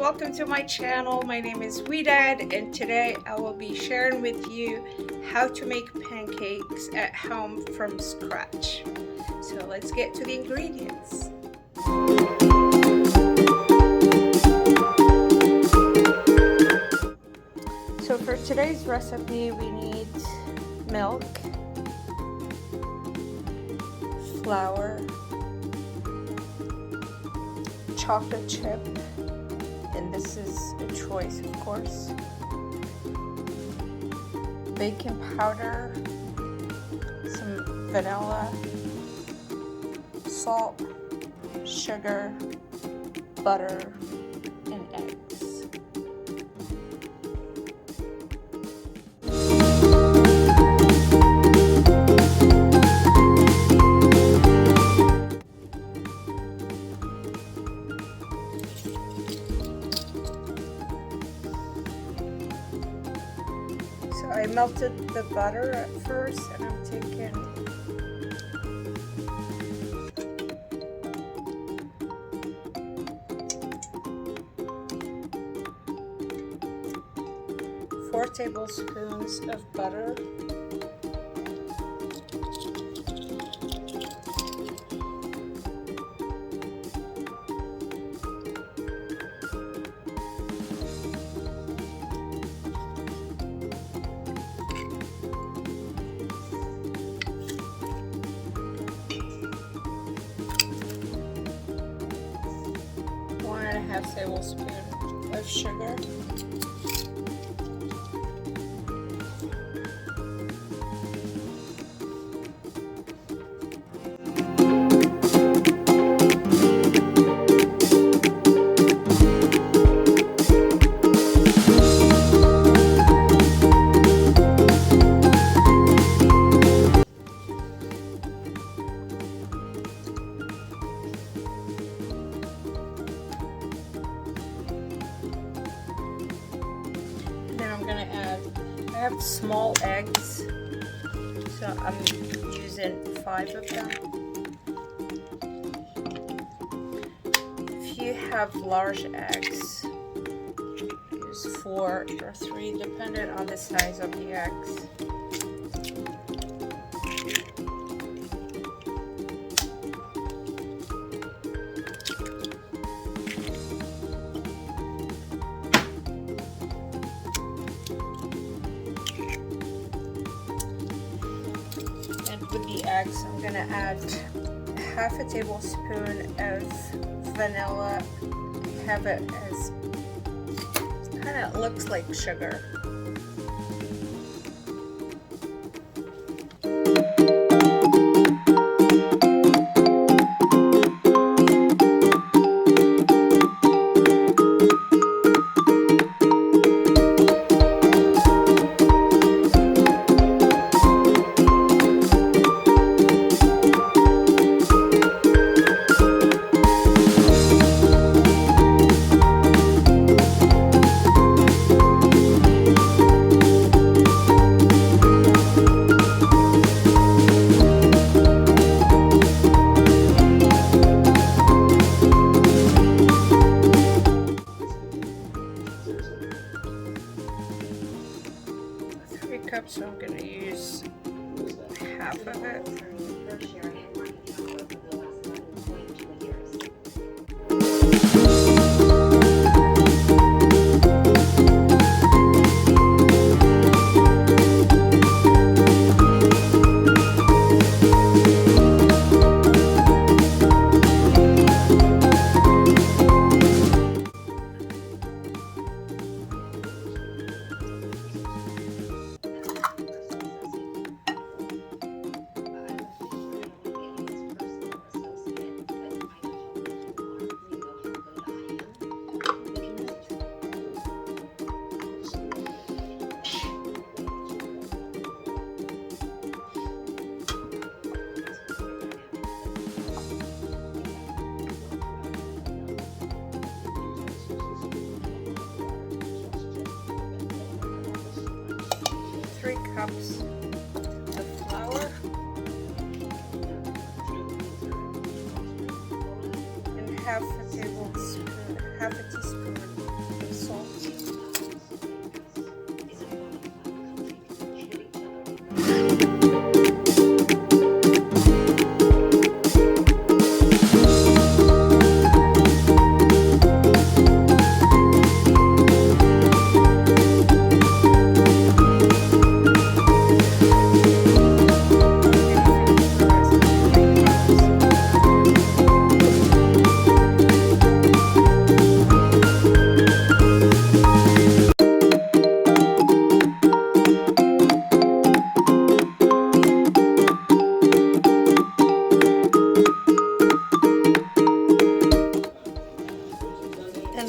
welcome to my channel. My name is Dad, and today I will be sharing with you how to make pancakes at home from scratch. So let's get to the ingredients. So for today's recipe we need milk, flour, chocolate chip, and this is a choice of course, baking powder, some vanilla, salt, sugar, butter, and eggs. So I melted the butter at first, and I'm taking 4 tablespoons of butter, one and a half tablespoon of sugar, I have small eggs, so I'm using 5 of them. If you have large eggs, use 4 or 3 depending on the size of the eggs. With the eggs, I'm gonna add half a tablespoon of vanilla. Have it as kind of looks like sugar. So I'm going to use half of it. 3 cups of flour and half a teaspoon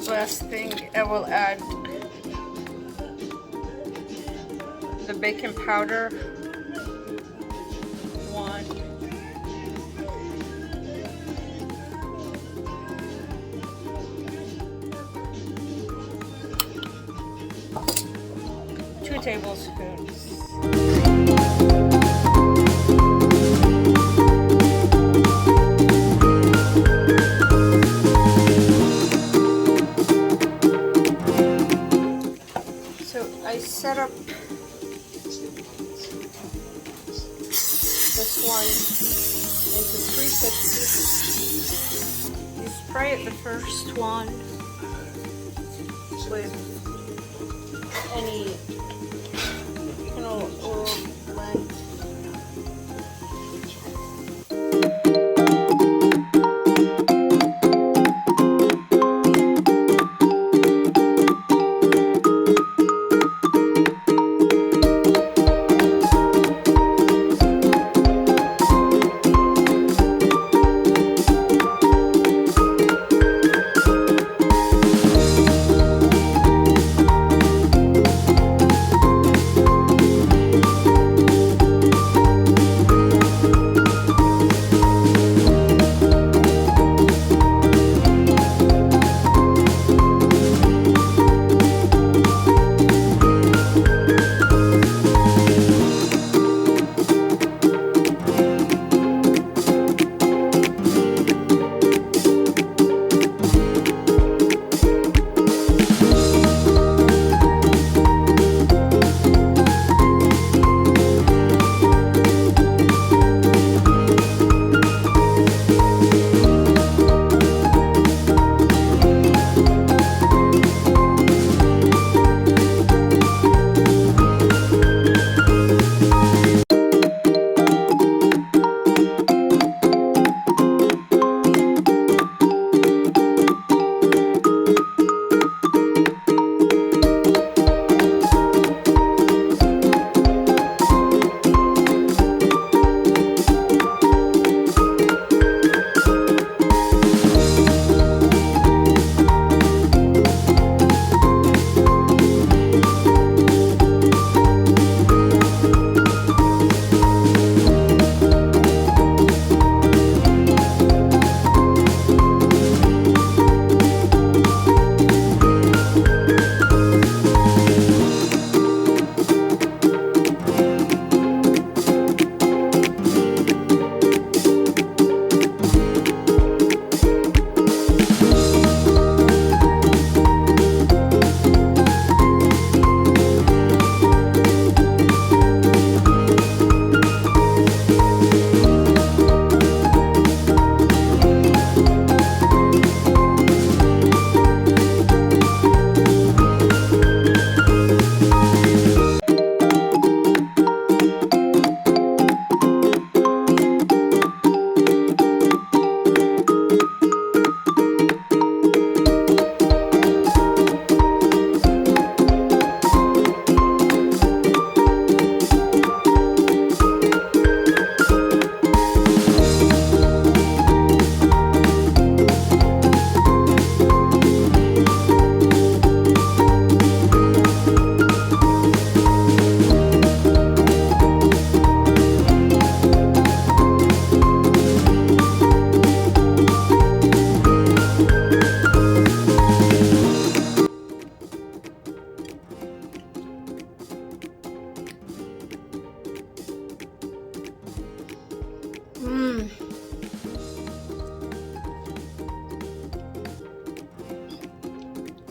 Last thing, I will add the baking powder. 1, 2 tablespoons. I set up this one into 350. You spray it the first one with any oil blend.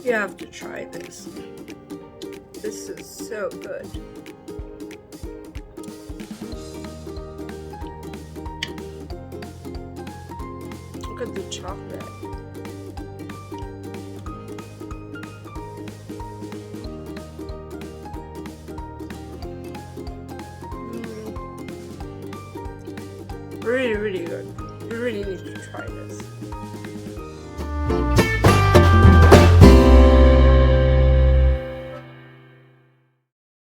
You have to try this. This is so good. Look at the chocolate. Really, really good. You really need to try this.